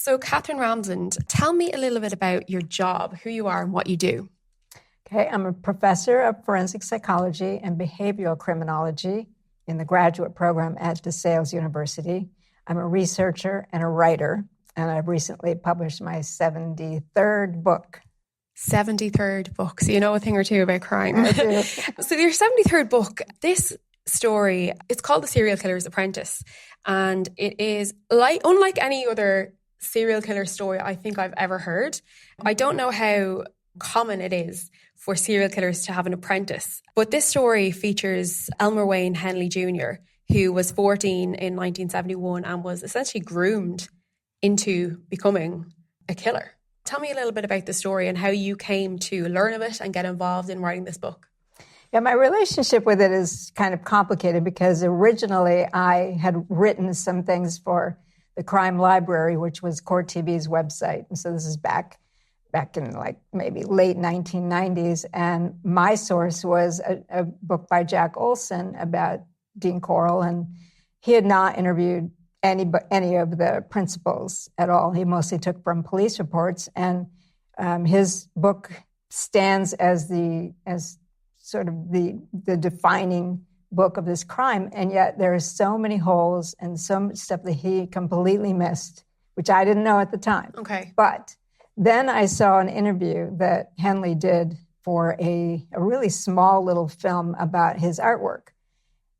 So, Katherine Ramsland, tell me a little bit about your job, who you are and what you do. Okay, I'm a professor of forensic psychology and behavioral criminology in the graduate program at DeSales University. I'm a researcher and a writer, and I've recently published my 73rd book. 73rd book, so you know a thing or two about crime. I do. So your 73rd book, this story, it's called The Serial Killer's Apprentice, and it is unlike any other serial killer story I think I've ever heard. I don't know how common it is for serial killers to have an apprentice, but this story features Elmer Wayne Henley Jr., who was 14 in 1971 and was essentially groomed into becoming a killer. Tell me a little bit about the story and how you came to learn of it and get involved in writing this book. Yeah, my relationship with it is kind of complicated because originally I had written some things for the Crime Library, which was Court TV's website. And so this is back in like maybe late 1990s. And my source was a book by Jack Olson about Dean Corll. And he had not interviewed any of the principals at all. He mostly took from police reports. And his book stands as sort of the defining book of this crime, and yet there are so many holes and so much stuff that he completely missed, which I didn't know at the time. Okay. But then I saw an interview that Henley did for a really small little film about his artwork.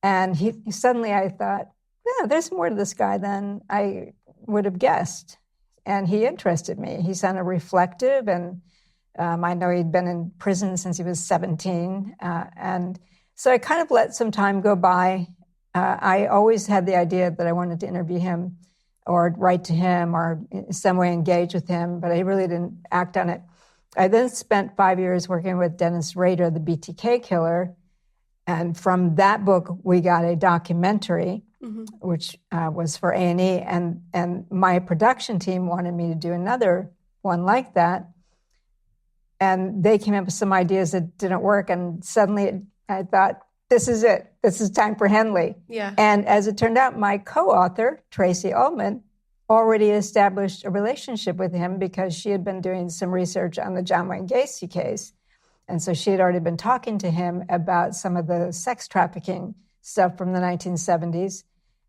And suddenly I thought, yeah, there's more to this guy than I would have guessed. And he interested me. He sounded reflective, and I know he'd been in prison since he was 17. And so I kind of let some time go by. I always had the idea that I wanted to interview him or write to him or in some way engage with him, but I really didn't act on it. I then spent 5 years working with Dennis Rader, the BTK killer. And from that book, we got a documentary, which was for A&E. And my production team wanted me to do another one like that. And they came up with some ideas that didn't work. And suddenly I thought, this is it. This is time for Henley. Yeah. And as it turned out, my co-author, Tracy Ullman, already established a relationship with him because she had been doing some research on the John Wayne Gacy case. And so she had already been talking to him about some of the sex trafficking stuff from the 1970s.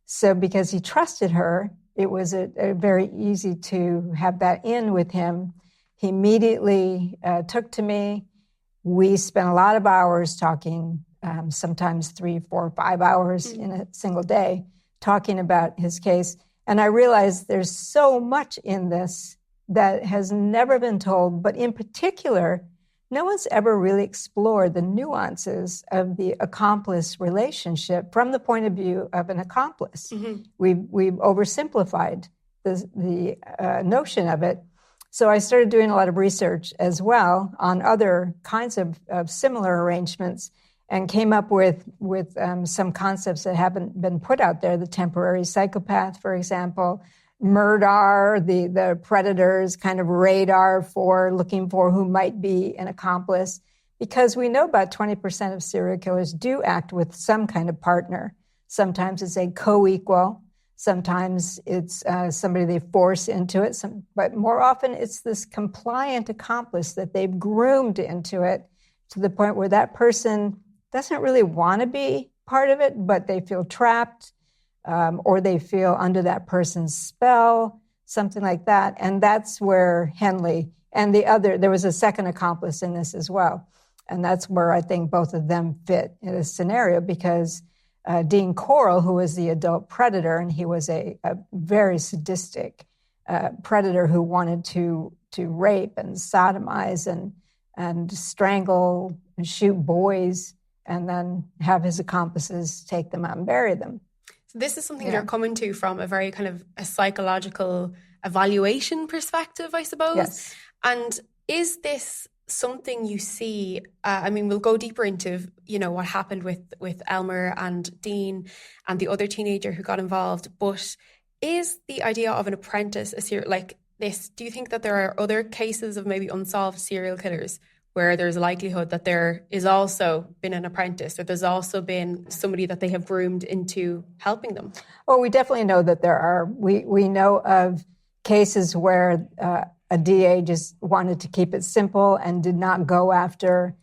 So because he trusted her, it was a very easy to have that in with him. He immediately took to me. We spent a lot of hours talking, sometimes 3, 4, 5 hours in a single day, talking about his case. And I realized there's so much in this that has never been told, but in particular, no one's ever really explored the nuances of the accomplice relationship from the point of view of an accomplice. We've oversimplified the notion of it. So I started doing a lot of research as well on other kinds of similar arrangements and came up with some concepts that haven't been put out there. The temporary psychopath, for example, Murdar, the predator's kind of radar for looking for who might be an accomplice, because we know about 20% of serial killers do act with some kind of partner. Sometimes it's a co-equal. Sometimes it's somebody they force into it, but more often it's this compliant accomplice that they've groomed into it to the point where that person doesn't really want to be part of it, but they feel trapped or they feel under that person's spell, something like that. And that's where Henley and there was a second accomplice in this as well. And that's where I think both of them fit in this scenario because Dean Corll, who was the adult predator, and he was a very sadistic predator who wanted to rape and sodomize and strangle and shoot boys and then have his accomplices take them out and bury them. So this is something you're coming to from a very kind of a psychological evaluation perspective, I suppose. Yes. And is this something you see, we'll go deeper into, what happened with Elmer and Dean and the other teenager who got involved, but is the idea of an apprentice like this, do you think that there are other cases of maybe unsolved serial killers where there's a likelihood that there is also been an apprentice or there's also been somebody that they have groomed into helping them? Well, we definitely know that there are. We know of cases where a DA just wanted to keep it simple and did not go after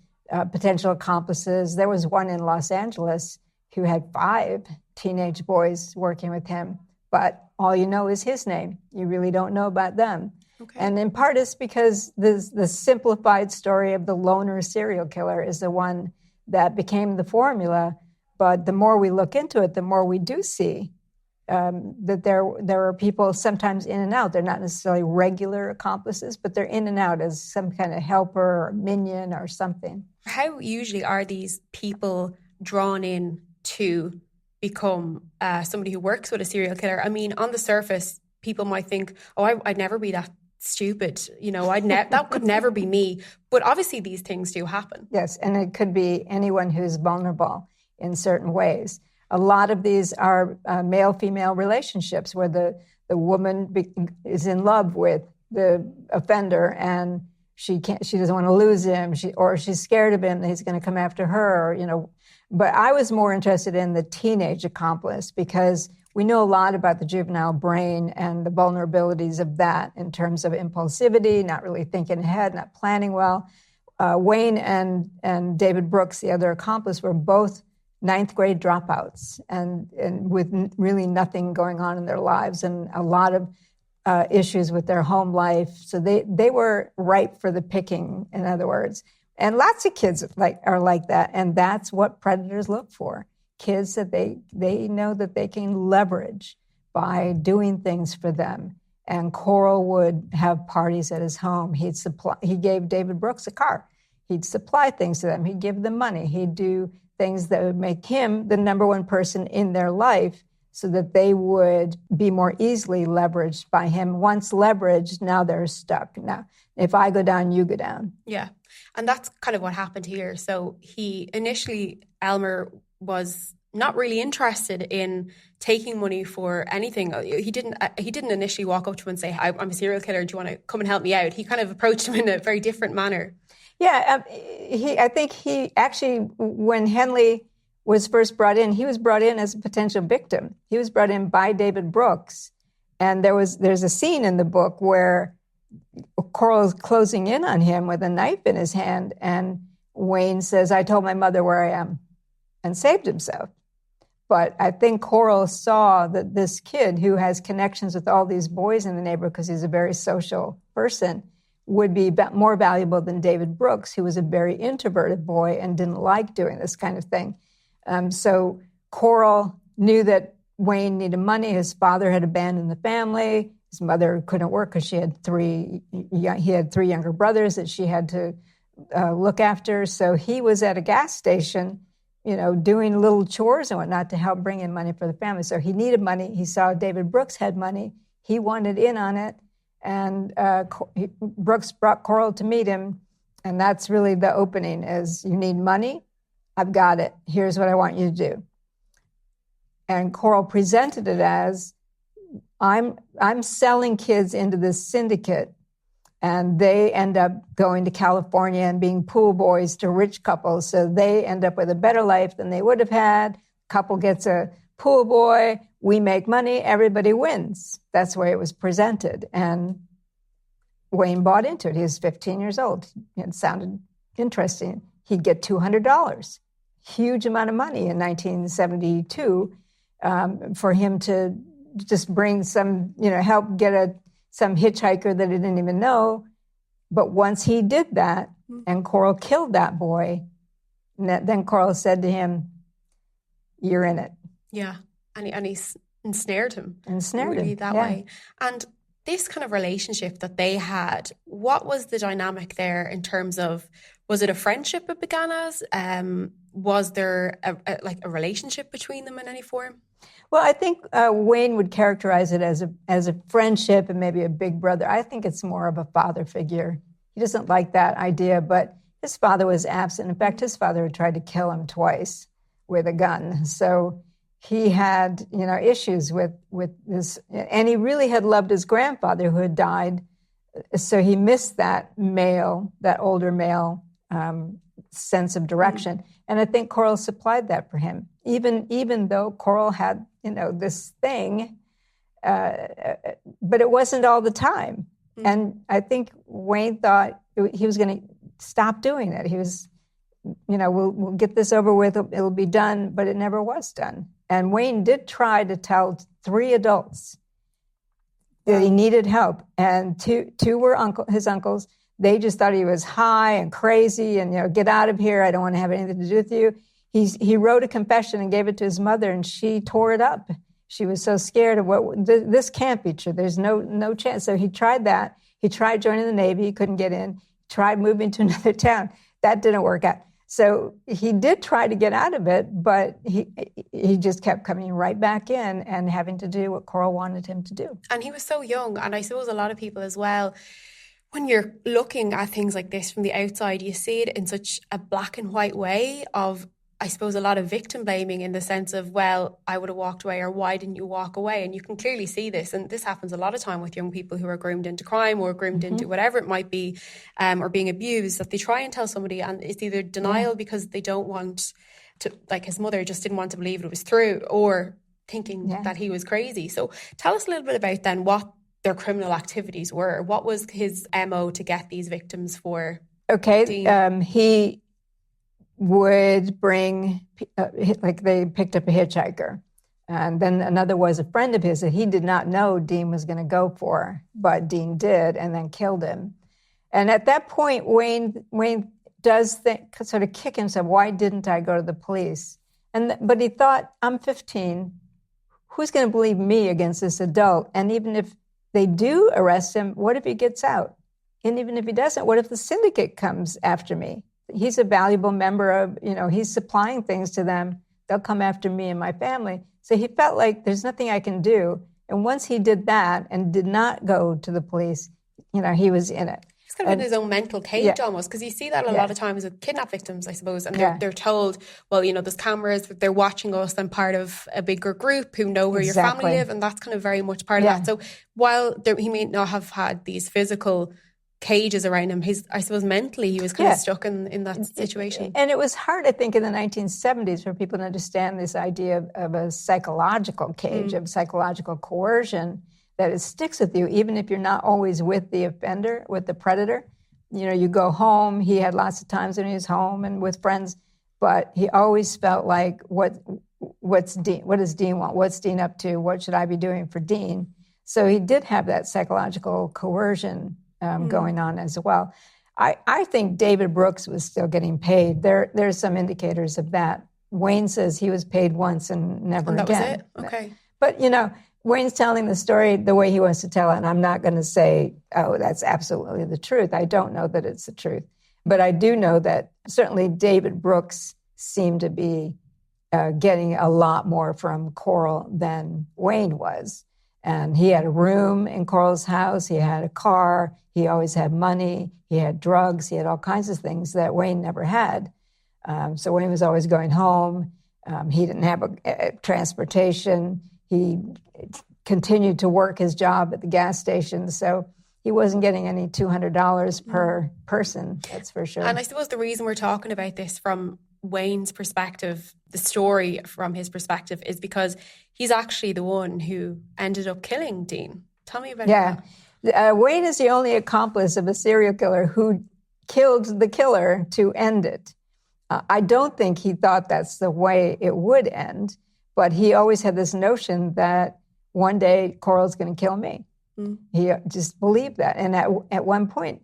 potential accomplices. There was one in Los Angeles who had 5 teenage boys working with him, but all you know is his name. You really don't know about them. Okay. And in part it's because the simplified story of the loner serial killer is the one that became the formula. But the more we look into it, the more we do see that there are people sometimes in and out. They're not necessarily regular accomplices, but they're in and out as some kind of helper or minion or something. How usually are these people drawn in to become somebody who works with a serial killer? I mean, on the surface, people might think, oh, I'd never be that stupid. You know, that could never be me. But obviously these things do happen. Yes, and it could be anyone who's vulnerable in certain ways. A lot of these are male-female relationships where the woman is in love with the offender and she doesn't want to lose him, or she's scared of him that he's going to come after her, you know. But I was more interested in the teenage accomplice because we know a lot about the juvenile brain and the vulnerabilities of that in terms of impulsivity, not really thinking ahead, not planning well. Wayne and David Brooks, the other accomplice, were both 9th grade dropouts and with really nothing going on in their lives and a lot of issues with their home life. So they were ripe for the picking, in other words. And lots of kids are like that. And that's what predators look for. Kids that they know that they can leverage by doing things for them. And Coral would have parties at his home. He gave David Brooks a car. He'd supply things to them. He'd give them money. He'd do things that would make him the number one person in their life so that they would be more easily leveraged by him. Once leveraged, now they're stuck. Now, if I go down, you go down. Yeah. And that's kind of what happened here. So Elmer was not really interested in taking money for anything. He didn't initially walk up to him and say, I'm a serial killer. Do you want to come and help me out? He kind of approached him in a very different manner. Yeah, I think he actually, when Henley was first brought in, he was brought in as a potential victim. He was brought in by David Brooks. And there's a scene in the book where Coral is closing in on him with a knife in his hand. And Wayne says, I told my mother where I am, and saved himself. But I think Coral saw that this kid who has connections with all these boys in the neighborhood because he's a very social person would be more valuable than David Brooks, who was a very introverted boy and didn't like doing this kind of thing. So Coral knew that Wayne needed money. His father had abandoned the family. His mother couldn't work because he had 3 younger brothers that she had to look after. So he was at a gas station, you know, doing little chores and whatnot to help bring in money for the family. So he needed money. He saw David Brooks had money. He wanted in on it. And Brooks brought Coral to meet him. And that's really the opening is, you need money? I've got it. Here's what I want you to do. And Coral presented it as, I'm selling kids into this syndicate, and they end up going to California and being pool boys to rich couples. So they end up with a better life than they would have had. Couple gets a pool boy. We make money. Everybody wins. That's the way it was presented. And Wayne bought into it. He was 15 years old. It sounded interesting. He'd get $200, huge amount of money in 1972 for him to just bring some, help get some hitchhiker that he didn't even know. But once he did that, and Coral killed that boy, then Coral said to him, you're in it. Yeah. And he ensnared him. Ensnared really him. That way. And this kind of relationship that they had, what was the dynamic there in terms of, was it a friendship it began as? Was there a relationship between them in any form? Well, I think Wayne would characterize it as a friendship and maybe a big brother. I think it's more of a father figure. He doesn't like that idea, but his father was absent. In fact, his father had tried to kill him twice with a gun. So he had, issues with this, and he really had loved his grandfather who had died. So he missed that older male sense of direction. And I think Coral supplied that for him. Even though Coral had, this thing, But it wasn't all the time. And I think Wayne thought he was going to stop doing it. He was, we'll get this over with, it'll be done, but it never was done. And Wayne did try to tell 3 adults that he needed help, and two were his uncles. They just thought he was high and crazy and, get out of here. I don't want to have anything to do with you. He wrote a confession and gave it to his mother, and she tore it up. She was so scared of this can't be true. There's no chance. So he tried that. He tried joining the Navy. He couldn't get in. He tried moving to another town. That didn't work out. So he did try to get out of it, but he just kept coming right back in and having to do what Coral wanted him to do. And he was so young. And I suppose a lot of people as well, when you're looking at things like this from the outside, you see it in such a black and white way of, I suppose, a lot of victim blaming in the sense of, well, I would have walked away, or why didn't you walk away? And you can clearly see this. And this happens a lot of time with young people who are groomed into crime or groomed into whatever it might be, or being abused, that they try and tell somebody, and it's either denial because they don't want to, like his mother just didn't want to believe it was true, or thinking that he was crazy. So tell us a little bit about then what their criminal activities were. What was his MO to get these victims for? Okay, he would bring, they picked up a hitchhiker. And then another was a friend of his that he did not know Dean was going to go for, but Dean did, and then killed him. And at that point, Wayne does sort of kick himself, why didn't I go to the police? But he thought, I'm 15, who's going to believe me against this adult? And even if they do arrest him, what if he gets out? And even if he doesn't, what if the syndicate comes after me? He's a valuable member of, he's supplying things to them. They'll come after me and my family. So he felt like there's nothing I can do. And once he did that and did not go to the police, he was in it. He's kind of in his own mental cage almost, because you see that a lot of times with kidnap victims, I suppose, and they're told, well, there's cameras, they're watching us, and part of a bigger group who know where your family live, and that's kind of very much part of that. So while he may not have had these physical cages around him, I suppose mentally he was kind of stuck in that situation. And it was hard, I think, in the 1970s for people to understand this idea of a psychological cage, of psychological coercion, that it sticks with you, even if you're not always with the offender, with the predator. You go home. He had lots of times when he was home and with friends, but he always felt like, what does Dean want? What's Dean up to? What should I be doing for Dean? So he did have that psychological coercion going on as well. I think David Brooks was still getting paid. There's some indicators of that. Wayne says he was paid once and never again. That was it? Okay. But, Wayne's telling the story the way he wants to tell it, and I'm not going to say, oh, that's absolutely the truth. I don't know that it's the truth. But I do know that certainly David Brooks seemed to be getting a lot more from Coral than Wayne was. And he had a room in Coral's house. He had a car. He always had money. He had drugs. He had all kinds of things that Wayne never had. So Wayne was always going home. He didn't have a transportation. He continued to work his job at the gas station. So he wasn't getting any $200 per person, that's for sure. And I suppose the reason we're talking about this from Wayne's perspective, the story from his perspective, is because he's actually the one who ended up killing Dean. Tell me about that. Wayne is the only accomplice of a serial killer who killed the killer to end it. I don't think he thought that's the way it would end, but he always had this notion that one day Coral's going to kill me. He just believed that. And at one point,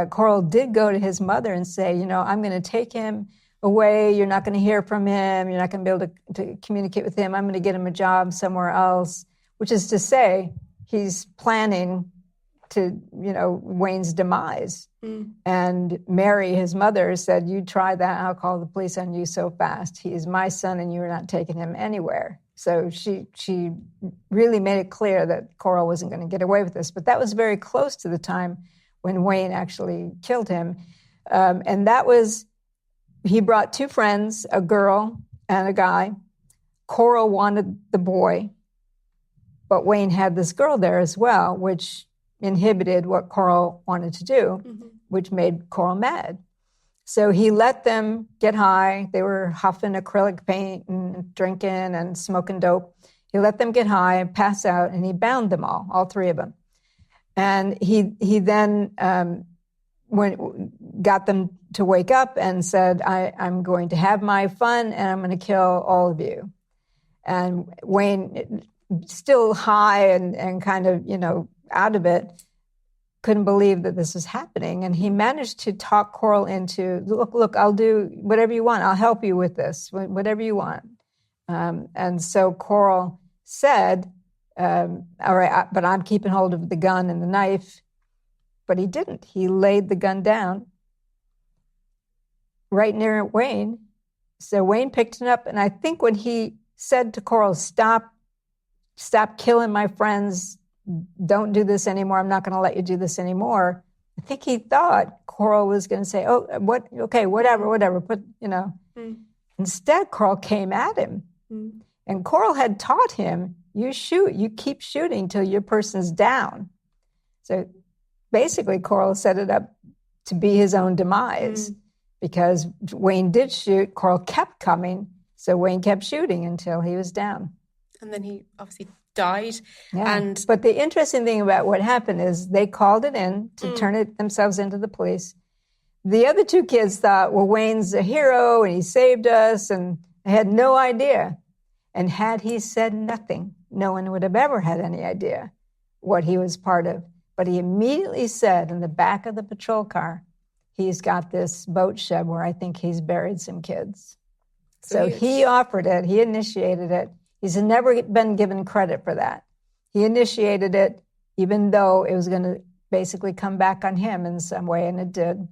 Coral did go to his mother and say, I'm going to take him away. You're not going to hear from him. You're not going to be able to communicate with him. I'm going to get him a job somewhere else, which is to say he's planning to, Wayne's demise. And Mary, his mother, said, you try that, I'll call the police on you so fast. He is my son and you're not taking him anywhere. So she really made it clear that Coral wasn't going to get away with this. But that was very close to the time when Wayne actually killed him. And that was, he brought 2 friends, a girl and a guy. Coral wanted the boy, but Wayne had this girl there as well, which inhibited what Coral wanted to do, which made Coral mad. So he let them get high. They were huffing acrylic paint and drinking and smoking dope. He let them get high, pass out, and he bound them all three of them. And he then got them to wake up and said, I'm going to have my fun and I'm going to kill all of you. And Wayne, still high and kind of, out of it, couldn't believe that this was happening. And he managed to talk Coral into, look, I'll do whatever you want. I'll help you with this, whatever you want. And so Coral said, all right, but I'm keeping hold of the gun and the knife. But he didn't. He laid the gun down right near Wayne. So Wayne picked it up. And I think when he said to Coral, stop killing my friends, don't do this anymore, I'm not going to let you do this anymore, I think he thought Coral was going to say, oh, what? Okay, whatever. Instead, Coral came at him. And Coral had taught him, you shoot, you keep shooting till your person's down. So basically, Coral set it up to be his own demise because Wayne did shoot, Coral kept coming, so Wayne kept shooting until he was down. And then he obviously died. Yeah. But the interesting thing about what happened is they called it in to turn it themselves into the police. The other two kids thought, well, Wayne's a hero and he saved us, and they had no idea. And had he said nothing, no one would have ever had any idea what he was part of. But he immediately said in the back of the patrol car, he's got this boat shed where I think he's buried some kids. So he offered it. He initiated it. He's never been given credit for that. He initiated it, even though it was going to basically come back on him in some way, and it did.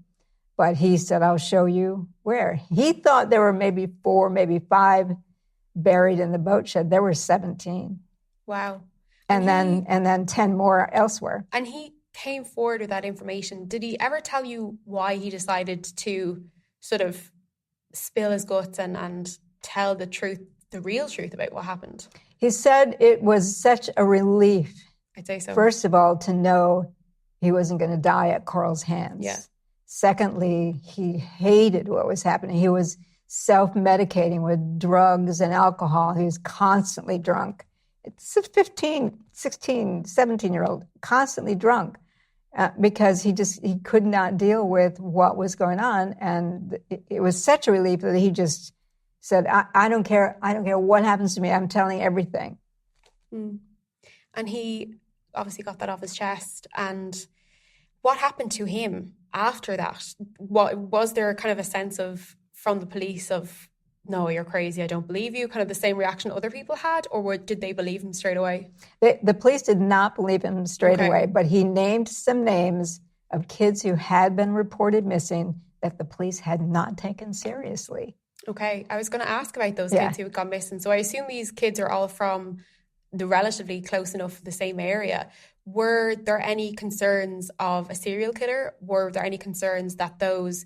But he said, I'll show you where. He thought there were maybe 4, maybe 5 buried in the boat shed. There were 17. Wow. And then 10 more elsewhere. And he came forward with that information. Did he ever tell you why he decided to sort of spill his guts and tell the truth, the real truth about what happened? He said it was such a relief, I'd say so. First of all, to know he wasn't going to die at Coral's hands. Yeah. Secondly, he hated what was happening. He was self-medicating with drugs and alcohol. He was constantly drunk. It's a 15, 16, 17-year-old, constantly drunk because he could not deal with what was going on. And it was such a relief that he just said, I don't care what happens to me. I'm telling everything. And he obviously got that off his chest. And what happened to him after that? Was there kind of a sense of, from the police, of, no, you're crazy, I don't believe you, kind of the same reaction other people had, or did they believe him straight away? The police did not believe him straight away, but he named some names of kids who had been reported missing that the police had not taken seriously. Okay, I was going to ask about those kids who had gone missing. So I assume these kids are all from the relatively close enough, the same area. Were there any concerns of a serial killer? Were there any concerns that those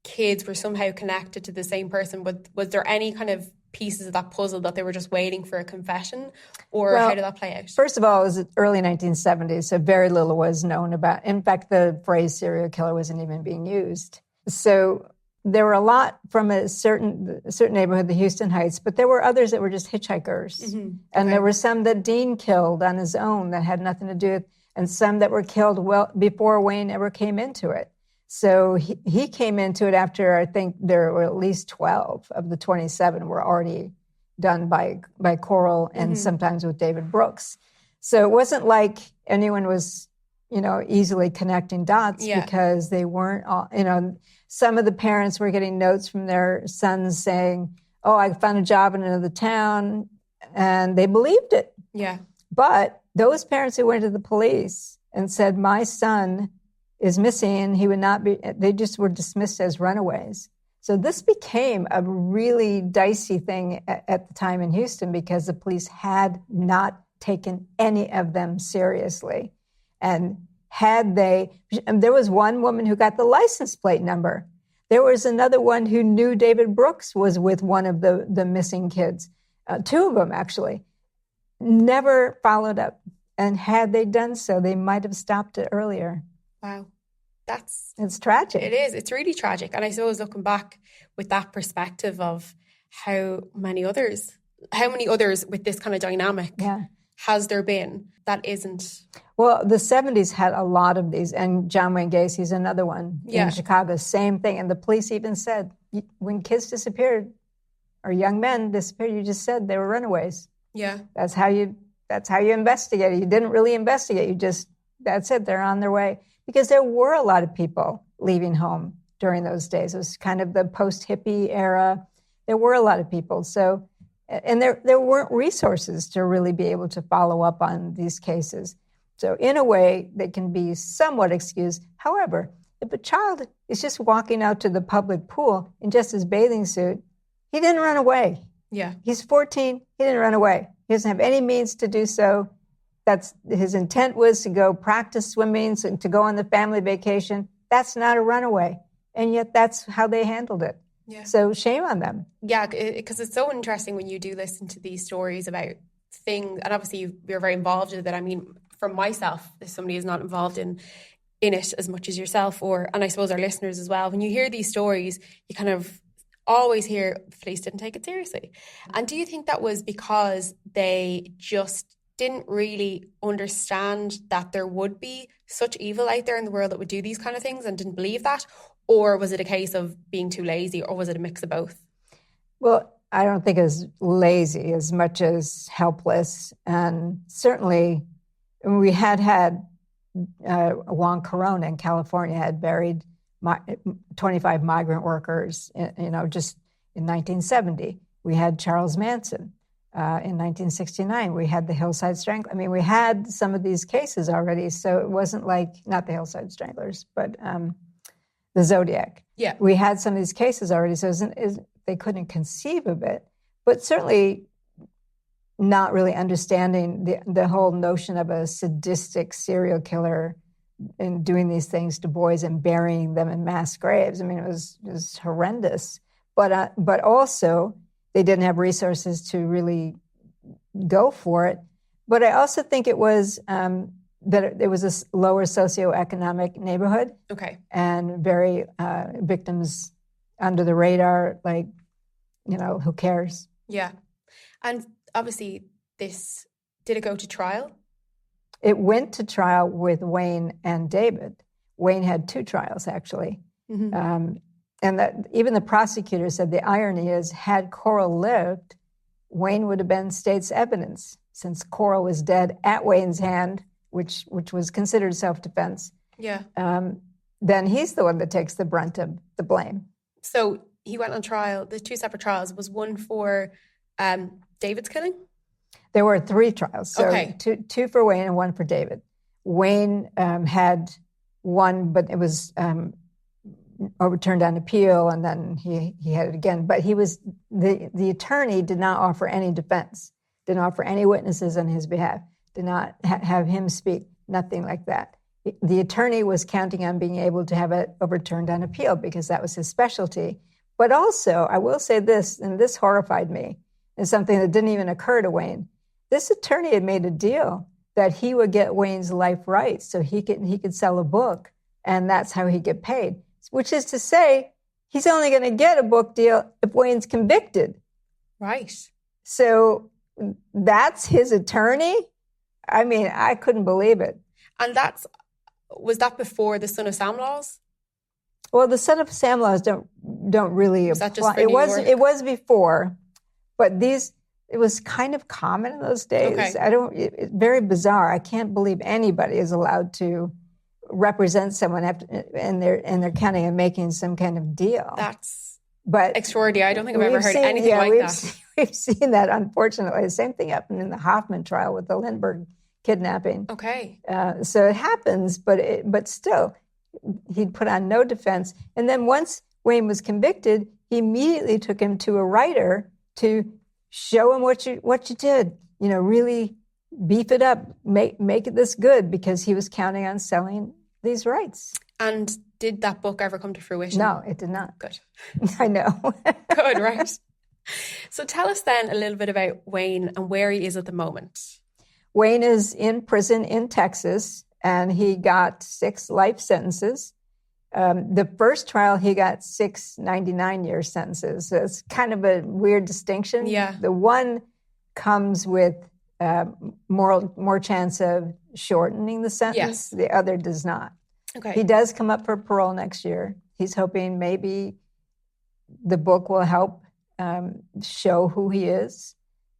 kids were somehow connected to the same person? Was there any kind of pieces of that puzzle that they were just waiting for a confession? Or how did that play out? First of all, it was the early 1970s, so very little was known about. In fact, the phrase serial killer wasn't even being used. So there were a lot from a certain neighborhood, the Houston Heights, but there were others that were just hitchhikers. And there were some that Dean killed on his own that had nothing to do with, and some that were killed well before Wayne ever came into it. So he came into it after, I think there were at least 12 of the 27 were already done by Coral and sometimes with David Brooks. So it wasn't like anyone was, easily connecting dots because they weren't all, some of the parents were getting notes from their sons saying, oh, I found a job in another town, and they believed it. Yeah. But those parents who went to the police and said, my son is missing, he would not be, they just were dismissed as runaways. So this became a really dicey thing at the time in Houston because the police had not taken any of them seriously. And there was one woman who got the license plate number. There was another one who knew David Brooks was with one of the missing kids. 2 of them, actually. Never followed up. And had they done so, they might have stopped it earlier. Wow. It's tragic. It is. It's really tragic. And I suppose looking back with that perspective of how many others how many others with this kind of dynamic has there been that isn't? Well, the 70s had a lot of these, and John Wayne Gacy's another one in Chicago, same thing. And the police even said, when kids disappeared, or young men disappeared, you just said they were runaways. Yeah. That's how you investigate it. You didn't really investigate. That's it, they're on their way. Because there were a lot of people leaving home during those days. It was kind of the post-hippie era. There were a lot of people. So, and there weren't resources to really be able to follow up on these cases. So in a way, they can be somewhat excused. However, if a child is just walking out to the public pool in just his bathing suit, he didn't run away. Yeah. He's 14. He didn't run away. He doesn't have any means to do so. That's his intent was to go practice swimming, so to go on the family vacation. That's not a runaway. And yet that's how they handled it. Yeah. So shame on them. Yeah, because it's so interesting when you do listen to these stories about things, and obviously you're very involved in it. I mean, from myself, if somebody is not involved in it as much as yourself, and I suppose our listeners as well, when you hear these stories, you kind of always hear the police didn't take it seriously. And do you think that was because they just didn't really understand that there would be such evil out there in the world that would do these kind of things and didn't believe that? Or was it a case of being too lazy, or was it a mix of both? Well, I don't think it was lazy as much as helpless. And certainly we had Juan Corona in California had buried 25 migrant workers, just in 1970. We had Charles Manson in 1969. We had the Hillside Stranglers. I mean, we had some of these cases already, so it wasn't like, not the Hillside Stranglers, but the Zodiac. Yeah. We had some of these cases already, so they couldn't conceive of it. But certainly not really understanding the whole notion of a sadistic serial killer and doing these things to boys and burying them in mass graves. I mean, it was horrendous. But also, they didn't have resources to really go for it. But I also think it was that it was a lower socioeconomic neighborhood. Okay. And very victims under the radar, like, who cares? Yeah. And obviously did it go to trial? It went to trial with Wayne and David. Wayne had 2 trials, actually. Mm-hmm. And that even the prosecutor said the irony is, had Coral lived, Wayne would have been state's evidence, since Coral was dead at Wayne's hand, which was considered self-defense. Yeah. Then he's the one that takes the brunt of the blame. So he went on trial. The 2 separate trials was one for David's killing? There were 3 trials. So okay. two for Wayne and 1 for David. Wayne had one, but it was overturned on appeal, and then he had it again. But he was the attorney did not offer any defense, didn't offer any witnesses on his behalf, did not have him speak, nothing like that. The attorney was counting on being able to have it overturned on appeal because that was his specialty. But also, I will say this, and this horrified me, is something that didn't even occur to Wayne. This attorney had made a deal that he would get Wayne's life rights so he could sell a book, and that's how he'd get paid. Which is to say, he's only going to get a book deal if Wayne's convicted. Right. So that's his attorney? I mean, I couldn't believe it. And was that before the Son of Sam laws? Well, the Son of Sam laws don't really apply. That just for New York? It was before, but it was kind of common in those days. Okay. It's very bizarre. I can't believe anybody is allowed to represent someone and they're counting on making some kind of deal. That's but extraordinary. I don't think I've ever heard anything like that. We've seen that, unfortunately. The same thing happened in the Hoffman trial with the Lindbergh kidnapping. Okay. So it happens, but still, he'd put on no defense. And then once Wayne was convicted, he immediately took him to a writer to show him what you did. Really beef it up, make it this good, because he was counting on selling these rights. And did that book ever come to fruition? No, it did not. Good. I know. Good, right. So tell us then a little bit about Wayne and where he is at the moment. Wayne is in prison in Texas, and he got 6 life sentences. The first trial, he got 6 99-year sentences. So it's kind of a weird distinction. Yeah. The one comes with more chance of shortening the sentence. Yes. The other does not. Okay. He does come up for parole next year. He's hoping maybe the book will help show who he is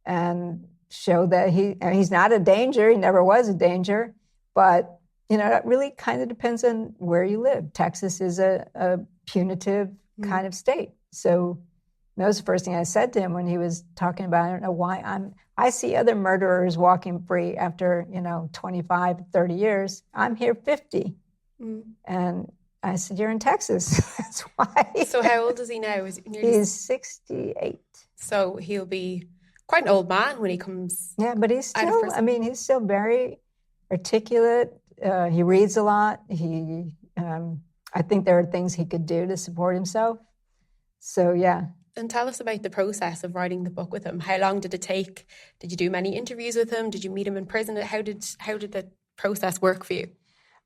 and show that he's not a danger. He never was a danger. But, it really kind of depends on where you live. Texas is a punitive kind of state. So that was the first thing I said to him when he was talking about, I don't know why I see other murderers walking free after, 25, 30 years. I'm here 50. And I said, you're in Texas. That's why. So how old is he now? Is he He's 68. So he'll be quite an old man when he comes. Yeah, but he's out of still, prison. he's still very articulate. He reads a lot. I think there are things he could do to support himself. So, yeah. And tell us about the process of writing the book with him. How long did it take? Did you do many interviews with him? Did you meet him in prison? How did the process work for you?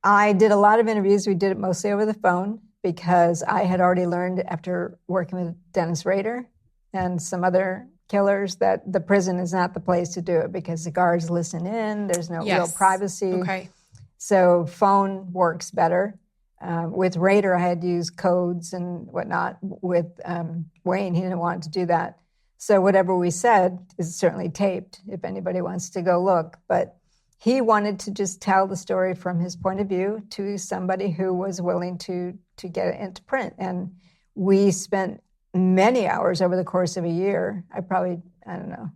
I did a lot of interviews. We did it mostly over the phone because I had already learned after working with Dennis Rader and some other killers that the prison is not the place to do it because the guards listen in. There's no real privacy. Okay. So phone works better. With Rader, I had used codes and whatnot. With Wayne, he didn't want to do that. So whatever we said is certainly taped if anybody wants to go look. But he wanted to just tell the story from his point of view to somebody who was willing to get it into print. And we spent many hours over the course of a year. I don't know.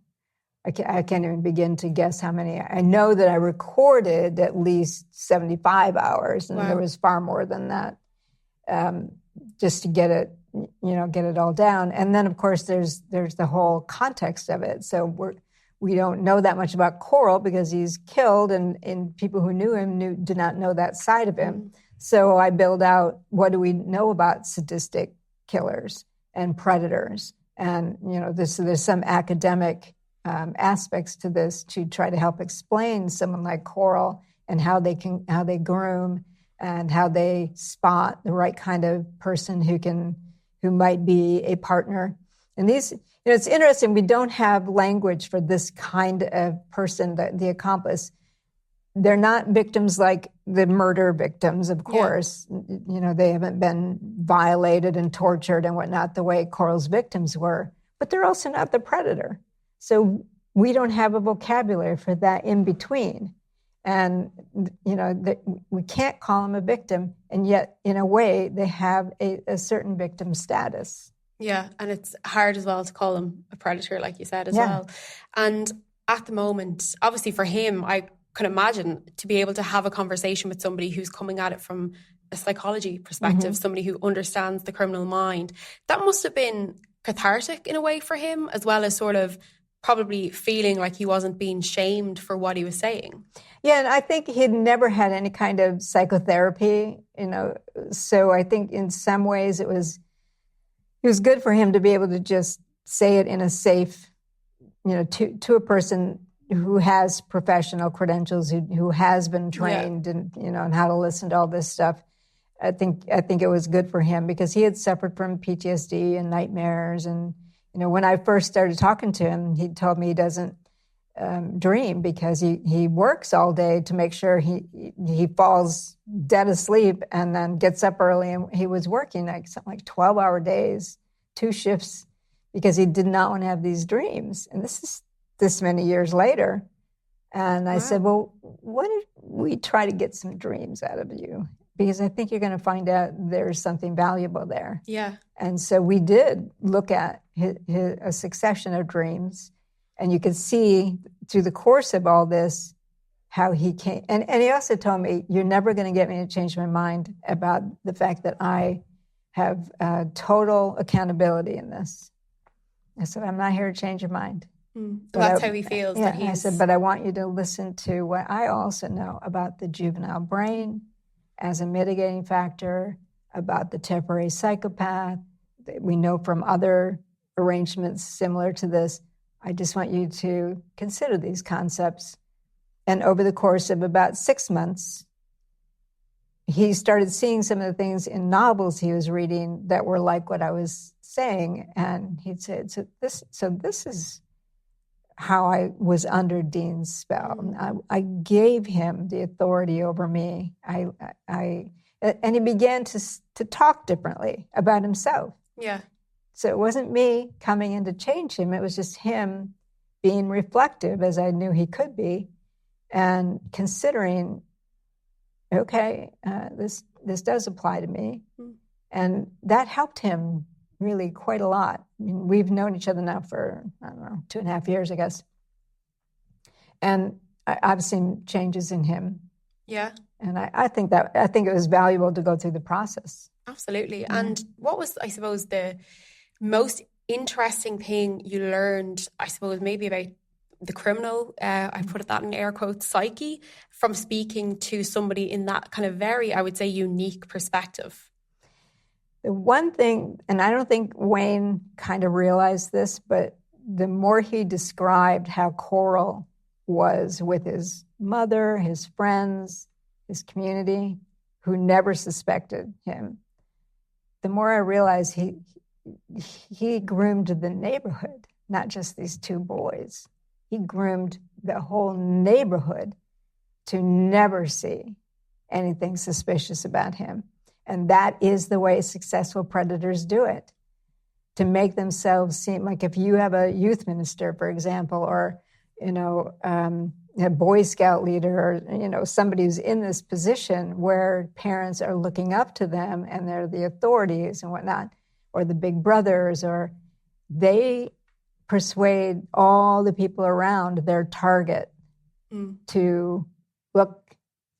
I can't even begin to guess how many. I know that I recorded at least 75 hours, and there was far more than that, just to get it, get it all down. And then, of course, there's the whole context of it. So we don't know that much about Coral because he's killed, and people who knew him did not know that side of him. So I build out, what do we know about sadistic killers and predators? And, there's some academic aspects to this to try to help explain someone like Coral and how they groom and how they spot the right kind of person who might be a partner. And these, it's interesting. We don't have language for this kind of person, the accomplice. They're not victims like the murder victims, of course. Yeah. They haven't been violated and tortured and whatnot the way Coral's victims were. But they're also not the predator. So we don't have a vocabulary for that in between. And, we can't call them a victim. And yet, in a way, they have a certain victim status. Yeah, and it's hard as well to call him a predator, like you said, as well. And at the moment, obviously for him, I can imagine to be able to have a conversation with somebody who's coming at it from a psychology perspective, somebody who understands the criminal mind, that must have been cathartic in a way for him, as well as sort of probably feeling like he wasn't being shamed for what he was saying. Yeah, and I think he'd never had any kind of psychotherapy, so I think in some ways it was good for him to be able to just say it in a safe, to a person who has professional credentials, who has been trained and, and how to listen to all this stuff. I think it was good for him because he had suffered from PTSD and nightmares. And, when I first started talking to him, he told me he doesn't dream because he works all day to make sure he falls dead asleep and then gets up early. And he was working something like 12-hour days, 2 shifts, because he did not want to have these dreams. And this is this many years later. And I said, well, what if we try to get some dreams out of you? Because I think you're going to find out there's something valuable there. Yeah. And so we did look at a succession of dreams. And you could see through the course of all this how he came. And he also told me, you're never going to get me to change my mind about the fact that I have total accountability in this. I said, I'm not here to change your mind. That's how he feels. Yeah, I said, but I want you to listen to what I also know about the juvenile brain as a mitigating factor, about the temporary psychopath that we know from other arrangements similar to this. I just want you to consider these concepts. And over the course of about 6 months, he started seeing some of the things in novels he was reading that were like what I was saying. And he'd say, this is how I was under Dean's spell. I gave him the authority over me. And he began to talk differently about himself. Yeah. So it wasn't me coming in to change him. It was just him being reflective, as I knew he could be, and considering, okay, this does apply to me. And that helped him really quite a lot. I mean, we've known each other now for, I don't know, 2.5 years, I guess. And I've seen changes in him. Yeah. And I think it was valuable to go through the process. Absolutely. Yeah. And what was, I suppose, the most interesting thing you learned, I suppose, maybe about the criminal, I put that in air quotes, psyche, from speaking to somebody in that kind of very, I would say, unique perspective? The one thing, and I don't think Wayne kind of realized this, but the more he described how Coral was with his mother, his friends, his community, who never suspected him, the more I realized he groomed the neighborhood, not just these two boys. He groomed the whole neighborhood to never see anything suspicious about him. And that is the way successful predators do it, to make themselves seem like, if you have a youth minister, for example, or, a Boy Scout leader, or, somebody who's in this position where parents are looking up to them and they're the authorities and whatnot, or the big brothers, or they persuade all the people around their target to look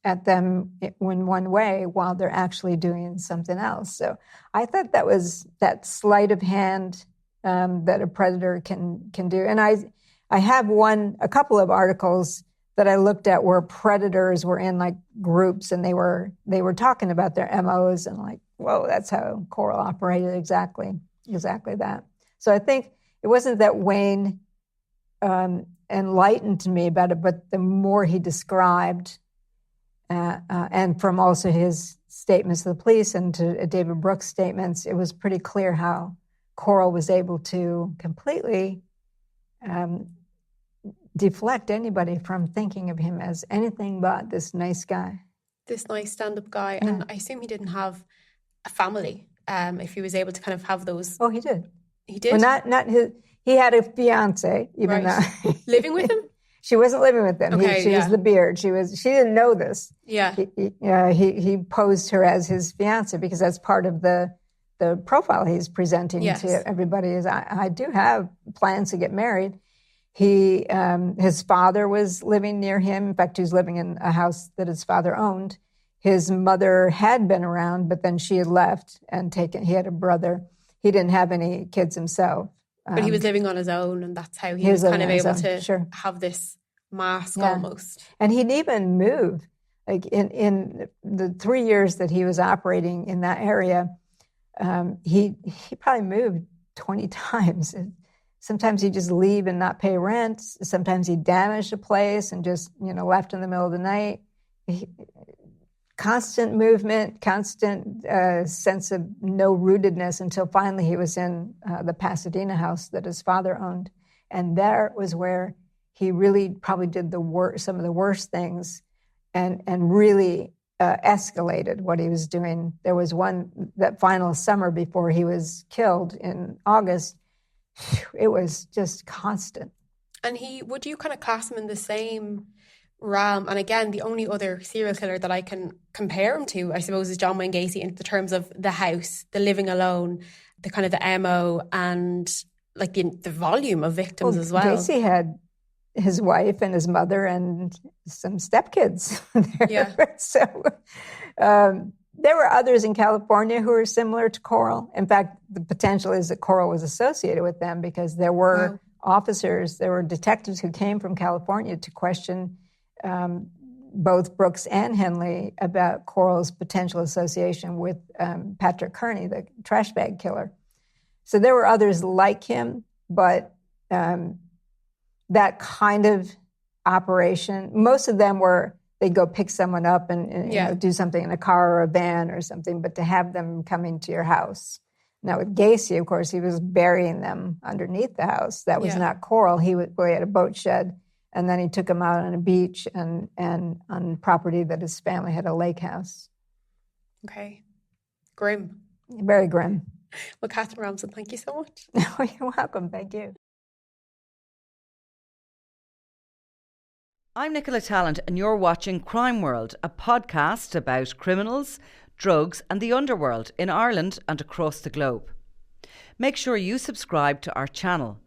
at them in one way while they're actually doing something else. So I thought that was that sleight of hand that a predator can do. And I have a couple of articles that I looked at where predators were in like groups, and they were talking about their MOs, and like, whoa, that's how Coral operated, exactly that. So I think it wasn't that Wayne enlightened me about it, but the more he described, and from also his statements to the police and to David Brooks' statements, it was pretty clear how Coral was able to completely deflect anybody from thinking of him as anything but this nice guy. This nice stand-up guy. Yeah. And I assume he didn't have a family, if he was able to kind of have those. Oh, he did. He did? Well, not his. He had a fiance, even though. Living with him? She wasn't living with him. Okay, she was the beard. She didn't know this. Yeah. He posed her as his fiance because that's part of the profile he's presenting to everybody. Is I do have plans to get married. His father was living near him. In fact, he was living in a house that his father owned. His mother had been around, but then she had left and taken. He had a brother. He didn't have any kids himself. But he was living on his own, and that's how he was kind of able to have this mask almost. And he'd even move. Like in the 3 years that he was operating in that area, he probably moved 20 times. Sometimes he'd just leave and not pay rent. Sometimes he damaged a place and just, left in the middle of the night. Constant movement, constant sense of no rootedness until finally he was in the Pasadena house that his father owned. And there was where he really probably did some of the worst things and really escalated what he was doing. There was that final summer before he was killed in August. It was just constant. And would you kind of class him in the same realm? And again, the only other serial killer that I can compare him to, I suppose, is John Wayne Gacy in the terms of the house, the living alone, the kind of the MO, and like the volume of victims as well. Gacy had his wife and his mother and some stepkids there. Yeah. So there were others in California who were similar to Coral. In fact, the potential is that Coral was associated with them because there were officers, there were detectives who came from California to question both Brooks and Henley about Coral's potential association with Patrick Kearney, the trash bag killer. So there were others like him, but that kind of operation, most of them they'd go pick someone up and do something in a car or a van or something, but to have them come into your house, Now, with Gacy, of course, he was burying them underneath the house. That was not coral. He had a boat shed, and then he took them out on a beach and on property that his family had a lake house. Okay. Grim. Very grim. Well, Katherine Ramsland, thank you so much. Oh, you're welcome. Thank you. I'm Nicola Tallant, and you're watching Crime World, a podcast about criminals, drugs and the underworld in Ireland and across the globe. Make sure you subscribe to our channel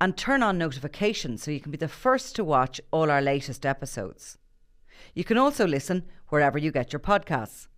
and turn on notifications so you can be the first to watch all our latest episodes. You can also listen wherever you get your podcasts.